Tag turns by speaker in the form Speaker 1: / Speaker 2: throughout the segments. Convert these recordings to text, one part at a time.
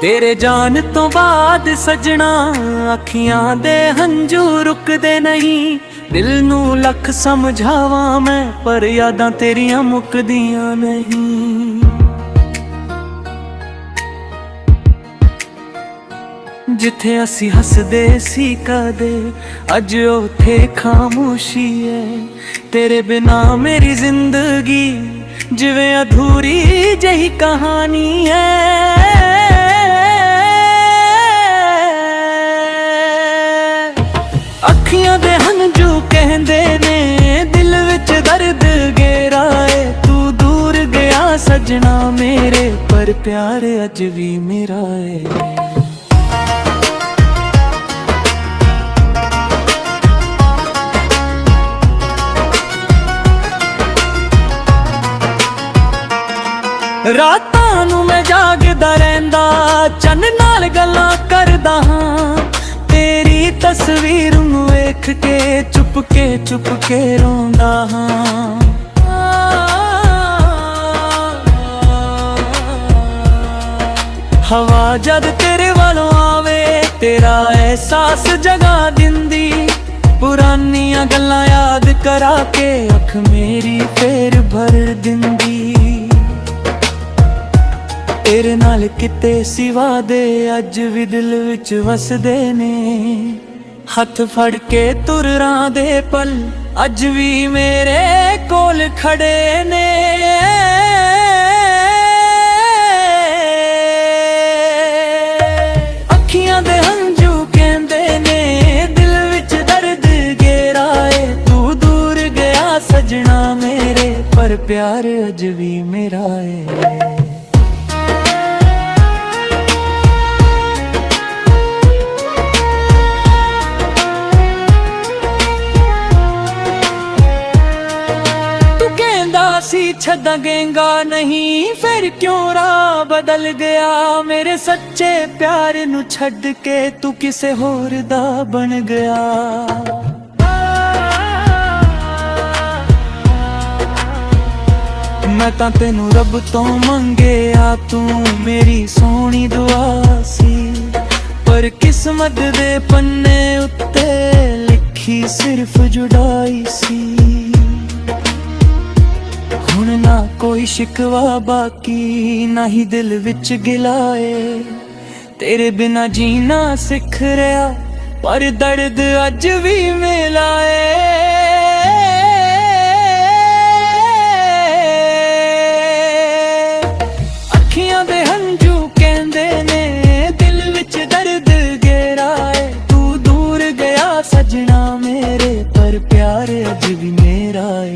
Speaker 1: तेरे जान तो बाद सजना अखियां दे हंझू रुकदे नहीं। दिल नू लख समझावा मैं पर यादां तेरियां मुकदियां नहीं। जिथे असी हसदे सी कदे अज उथे खामोशी है। तेरे बिना मेरी जिंदगी जिवें अधूरी जही कहानी है। अखियां दे हंझू कहंदे ने दिल विच दर्द गहराए। तू दूर गया सजना मेरे पर प्यार अज भी मेरा है। रातां नूं मैं जागदा रहिंदा चन्न नाल गल्लां करदा हां। तेरी तस्वीर नूं वेख के चुप के रोंदा हां। हवा जद तेरे वालों आवे तेरा एहसास जगा दिंदी। पुरानियां गल्लां याद करा के अख मेरी फेर भर दिंदी। तेरे नाल किते सिवा दे अज भी दिल विच वसदे ने। हथ फड़ के तुरां दे पल अज भी मेरे कोल खड़े ने। अखियां दे हंझू कहंदे ने दिल विच दर्द गहराए। तू दूर गया सजना मेरे पर प्यार अज भी मेरा है। छदांगेगा नहीं फिर क्यों राह बदल गया। मेरे सच्चे प्यार नू छड़ के तू किसे होर दा बन गया। मैं तां तेनू रब तो मंगे आ तू मेरी सोहनी दुआ सी। पर किस्मत दे पन्ने उत्ते लिखी सिर्फ जुदाई सी। हुण ना कोई शिकवा बाकी ना ही दिल विच गिलाए। तेरे बिना जीना सिख रहा पर दर्द अज भी मिलाए। अखियां दे हंझू कहंदे ने दिल विच दर्द गहराए। तू दूर गया सजना मेरे पर प्यार अज भी मेरा है।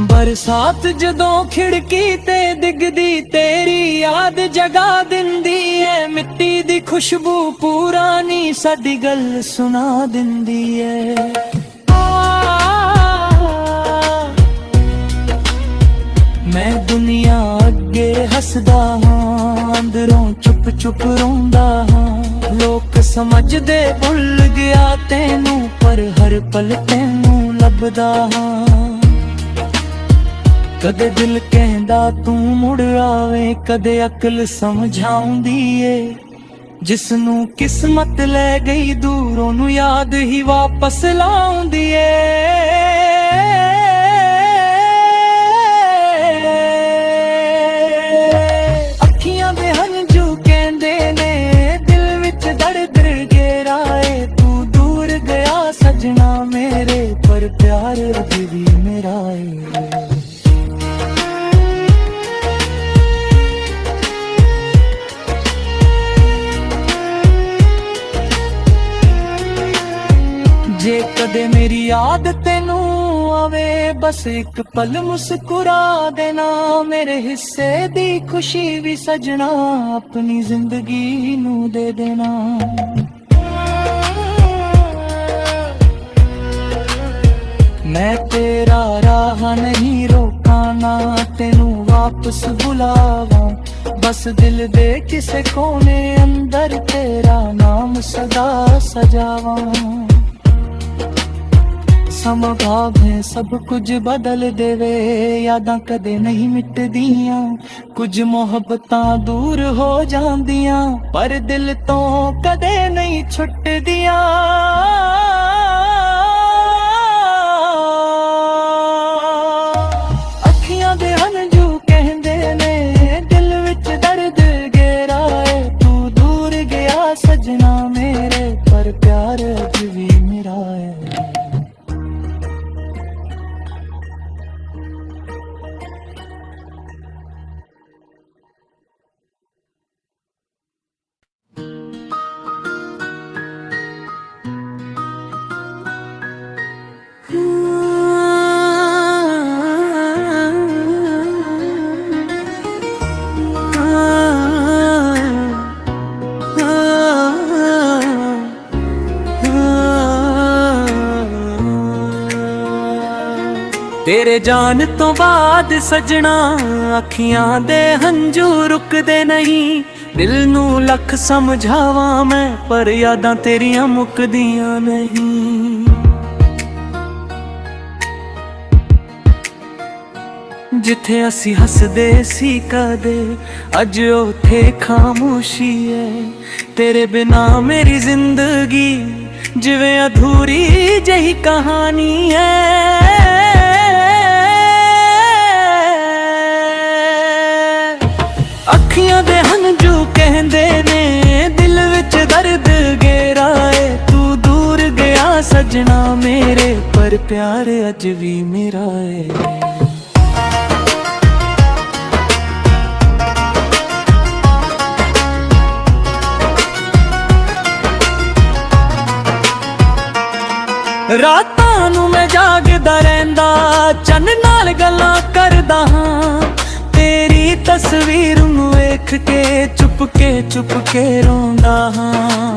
Speaker 1: बरसात जदों खिड़की ते दिखदी तेरी याद जगा दिंदी है। मिट्टी दी खुशबू पुरानी साडी गल सुना दिंदी है। मैं दुनिया अगे हसदा हां अंदरों चुप रोंदा हां। लोक समझदे भुल गया तेनू पर हर पल तेनू लभदा हां। कदे दिल कहंदा तू मुड़ आवे कदे अकल समझाउंदी ए। जिसनू किस्मत ले गई दूरों नू याद ही वापस लाउंदी ए। अखियां दे हंझू कहंदे ने दिल विच दर्द गहराए। तू दूर गया सजना मेरे पर प्यार अज भी मेरा है। जे कदे मेरी याद तेनू आवे बस एक पल मुस्कुरा देना। मेरे हिस्से दी खुशी भी सजना अपनी जिंदगी नू दे देना। मैं तेरा राह नहीं रोका ना तेनू वापस बुलावा। बस दिल दे किसे कोने अंदर तेरा नाम सदा सजावा। समा भावे सब कुछ बदल देवे, यादां कदे नहीं मिटदियां, कुछ मोहब्बतां दूर हो जांदियां, पर दिल तो कदे नहीं छुटदियां। अखियां दे हंझू कहंदे ने दिल विच दर्द गेरा है, तू दूर गया सजना मेरे, पर प्यार अज भी मेरा है। तेरे जान तो बाद सजना अखियां दे हंझू रुकदे नहीं, दिल नू लख समझावा मैं पर यादां तेरियां मुकदियां नहीं। जिथे असी हसदे सी कदे अज उथे खामोशी है, तेरे बिना मेरी जिंदगी जिवें अधूरी जही कहानी है। अखियां दे हंझू कहंदे ने दिल विच दर्द गेरा है, तू दूर गया सजना मेरे, पर प्यार अज भी मेरा है। रातां नू मैं जागदा रहिंदा, चन्न नाल गल्लां करदा हां, तेरी तस्वीर नू वेख के चुप के रोंदा हां।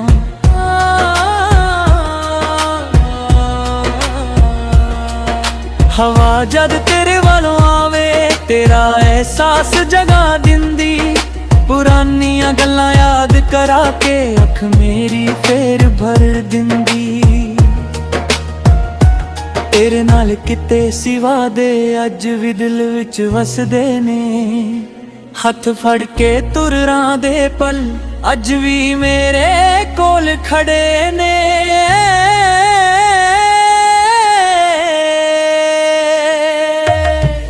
Speaker 1: हवा जद तेरे वालों आवे तेरा एहसास जगा दिंदी, पुरानियां गल्लां याद करा के अख मेरी फेर भर दिंदी। तेरे नाल किते सिवा दे अज भी दिल विच वसदे ने, हथ फड़ के तुरां दे पल अज भी मेरे कोल खड़े ने।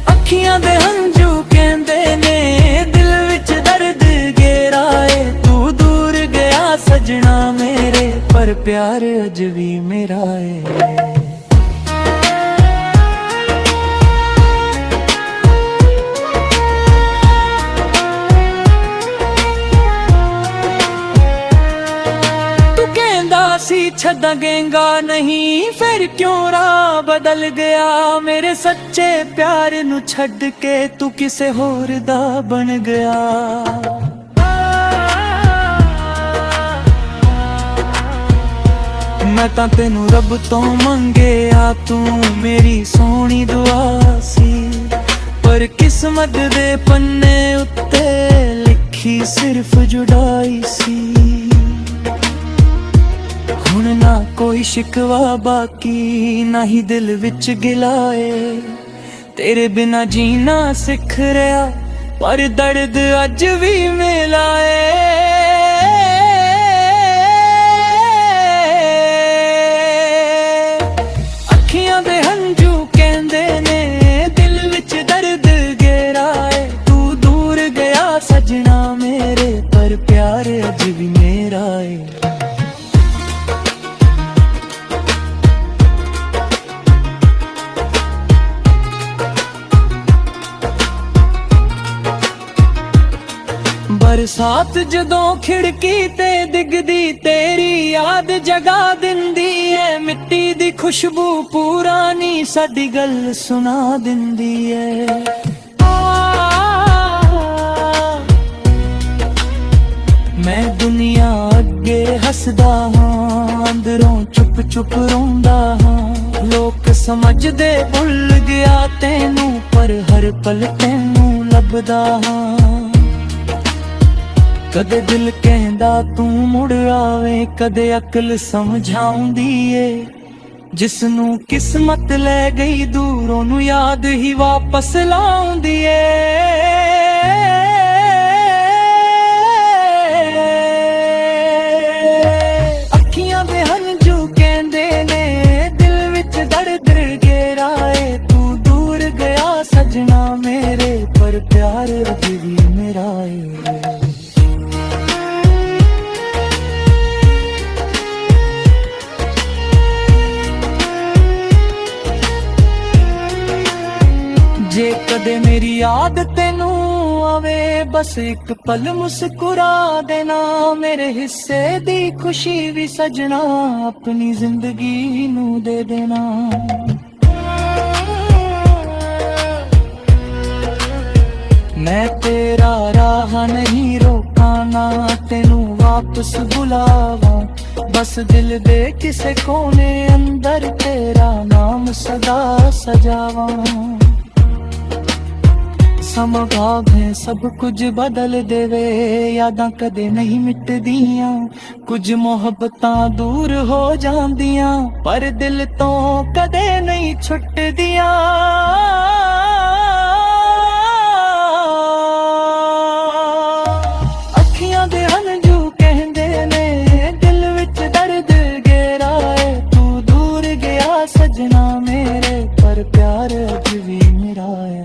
Speaker 1: अखियां दे हंझू कहंदे ने दिल विच दर्द गेरा है, तू दूर गया सजना मेरे, पर प्यार अज भी मेरा है। छदेंगा नहीं फिर क्यों राह बदल गया, मेरे सच्चे प्यार नू छड़ के तू किसे होर दा बन गया। मैं तां तेनू रब तो मंगे आ, तू मेरी सोहनी दुआ सी, पर किस्मत दे पन्ने उत्ते लिखी सिर्फ जुदाई सी। हुण ना कोई शिकवा बाकी ना ही दिल विच गिलाए, तेरे बिना जीना सिख रहा पर दर्द अज भी मिलाए। अखियां दे हंझू कहंदे ने दिल विच दर्द गेरा है, तू दूर गया सजना मेरे, पर प्यार अज भी मेरा है। बरसात जदों खिड़की ते दिखदी तेरी याद जगा दिंदी है, मिट्टी दी खुशबू पुरानी साडी गल सुना दिंदी है। मैं दुनिया अगे हसदा हां, अंदरों चुप चुप रोंदा हां, लोक समझदे भुल गया तेनू, पर हर पल तेनू लभदा हां। ਕਦੇ ਦਿਲ ਕਹਿੰਦਾ ਤੂੰ ਮੁੜ ਆਵੇਂ, ਕਦੇ ਅਕਲ ਸਮਝਾਉਂਦੀ ਏ। ਜਿਸ ਨੂੰ ਕਿਸਮਤ ਲੈ ਗਈ ਦੂਰ, ਉਹਨੂੰ ਯਾਦ ਹੀ ਵਾਪਸ ਲਾਉਂਦੀ ਏ। ਅੱਖੀਆਂ ਦੇ ਹੰਝੂ ਕਹਿੰਦੇ ਨੇ ਦਿਲ ਵਿੱਚ ਦਰਦ ਗਹਿਰਾ ਏ। ਤੂੰ ਦੂਰ ਗਿਆ ਸਜਣਾ ਮੇਰੇ, ਪਰ ਪਿਆਰ ਅਜ ਵੀ ਮੇਰਾ ਏ। ਜੇ ਕਦੇ ਮੇਰੀ ਯਾਦ ਤੈਨੂੰ ਆਵੇ, ਬਸ ਇੱਕ ਪਲ ਮੁਸਕਰਾ ਦੇਣਾ। ਮੇਰੇ ਹਿੱਸੇ ਦੀ ਖੁਸ਼ੀ ਵੀ ਸਜਣਾ ਆਪਣੀ ਜ਼ਿੰਦਗੀ ਨੂੰ ਦੇ ਦੇਣਾ। ਮੈਂ ਤੇਰਾ ਰਾਹ ਨਹੀਂ ਰੋਕਾਂ, ਨਾ ਤੈਨੂੰ ਵਾਪਸ ਬੁਲਾਵਾਂ। ਬਸ ਦਿਲ ਦੇ ਕਿਸੇ ਕੋਨੇ ਅੰਦਰ ਤੇਰਾ ਨਾਮ ਸਦਾ ਸਜਾਵਾਂ। ਸਮਾਂ ਭਾਵੇਂ ਸਭ ਕੁਝ ਬਦਲ ਦੇਵੇ, ਯਾਦਾਂ ਕਦੇ ਨਹੀਂ ਮਿਟਦੀਆਂ। ਕੁਝ ਮੁਹੱਬਤਾਂ ਦੂਰ ਹੋ ਜਾਂਦੀਆਂ, ਪਰ ਦਿਲ ਤੋਂ ਕਦੇ ਨਹੀਂ ਛੁੱਟਦੀਆਂ। ਅੱਖੀਆਂ ਦੇ ਹੰਝੂ ਕਹਿੰਦੇ ਨੇ ਦਿਲ ਵਿੱਚ ਦਰਦ ਗਹਿਰਾ ਏ। ਤੂੰ ਦੂਰ ਗਿਆ ਸਜਣਾ ਮੇਰੇ, ਪਰ ਪਿਆਰ ਅਜ ਵੀ ਮੇਰਾ ਏ।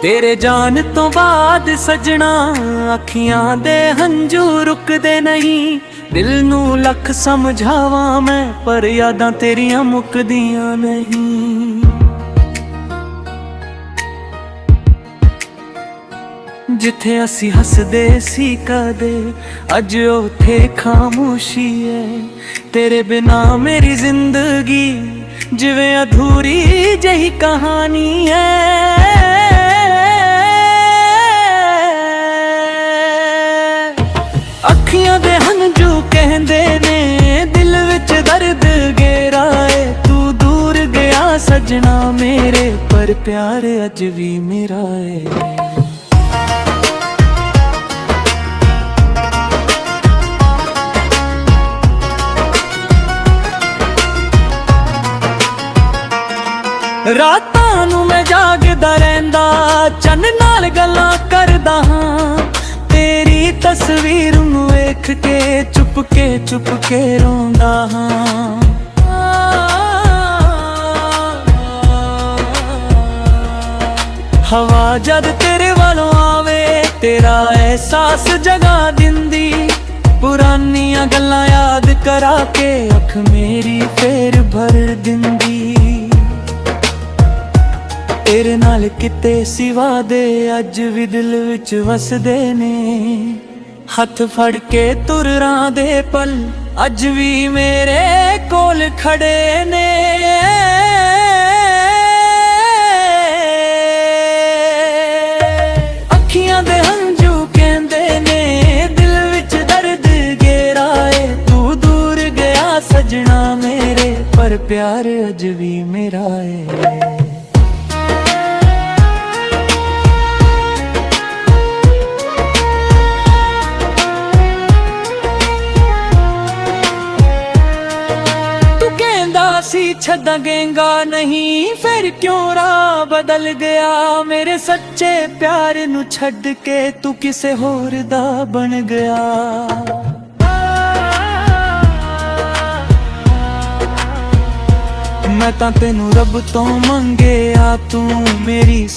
Speaker 1: ਤੇਰੇ ਜਾਣ ਤੋਂ ਬਾਅਦ ਸਜਣਾ ਅੱਖੀਆਂ ਦੇ ਹੰਝੂ ਰੁਕਦੇ ਨਹੀਂ। ਦਿਲ ਨੂੰ ਲੱਖ ਸਮਝਾਵਾਂ ਮੈਂ, ਪਰ ਯਾਦਾਂ ਤੇਰੀਆਂ ਮੁੱਕਦੀਆਂ ਨਹੀਂ। ਜਿੱਥੇ ਅਸੀਂ ਹੱਸਦੇ ਸੀ ਕਦੇ, ਅੱਜ ਉੱਥੇ ਖਾਮੋਸ਼ੀ ਏ। ਤੇਰੇ ਬਿਨਾ ਮੇਰੀ ਜ਼ਿੰਦਗੀ ਜਿਵੇਂ ਅਧੂਰੀ ਜਿਹੀ ਕਹਾਣੀ ਏ। ਅੱਖੀਆਂ ਦੇ ਹੰਝੂ ਕਹਿੰਦੇ ਨੇ ਦਿਲ ਵਿੱਚ ਦਰਦ ਗਹਿਰਾ ਏ। ਤੂੰ ਦੂਰ ਗਿਆ ਸਜਣਾ ਮੇਰੇ, ਪਰ ਪਿਆਰ ਅਜ ਵੀ ਮੇਰਾ ਏ। ਰਾਤਾਂ ਨੂੰ ਮੈਂ ਜਾਗਦਾ ਰਹਿੰਦਾ, ਚੰਨ ਨਾਲ ਗੱਲਾਂ ਕਰਦਾ ਹਾਂ। ਤੇਰੀ ਤਸਵੀਰ ਨੂੰ ਵੇਖ ਕੇ ਚੁੱਪ ਕੇ ਰੋਂਦਾ ਹਾਂ। ਹਵਾ ਜਦ ਤੇਰੇ ਵੱਲੋਂ ਆਵੇ, ਤੇਰਾ ਅਹਿਸਾਸ ਜਗਾ ਦਿੰਦੀ। ਪੁਰਾਣੀਆਂ ਗੱਲਾਂ ਯਾਦ ਕਰਾ ਕੇ ਅੱਖ ਮੇਰੀ ਫੇਰ ਭਰ ਦਿੰਦੀ। ਤੇਰੇ ਨਾਲ ਕਿਤੇ ਸਿਵਾ ਦੇ ਅੱਜ ਵੀ ਦਿਲ ਵਿੱਚ ਵਸਦੇ ਨੇ। ਹੱਥ ਫੜ ਕੇ ਤੁਰਾਂ ਦੇ ਪਲ ਅੱਜ ਵੀ ਮੇਰੇ ਕੋਲ ਖੜੇ ਨੇ। ਅੱਖੀਆਂ ਦੇ ਹੰਝੂ ਕਹਿੰਦੇ ਨੇ ਦਿਲ ਵਿੱਚ ਦਰਦ ਗਹਿਰਾ ਏ। ਤੂੰ ਦੂਰ ਗਿਆ ਸਜਣਾ ਮੇਰੇ, ਪਰ ਪਿਆਰ ਅਜ ਵੀ ਮੇਰਾ ਏ। ਸੀ ਛੱਡਾਂਗਾ ਨਹੀਂ, ਫਿਰ ਕਿਉਂ ਰਾਹ ਬਦਲ ਗਿਆ। ਮੇਰੇ ਸੱਚੇ ਪਿਆਰ ਨੂੰ ਛੱਡ ਕੇ ਤੂੰ ਕਿਸੇ ਹੋਰ ਦਾ ਬਣ ਗਿਆ। ਮੈਂ ਤਾਂ ਤੈਨੂੰ ਰੱਬ ਤੋਂ ਮੰਗਿਆ, ਤੂੰ ਮੇਰੀ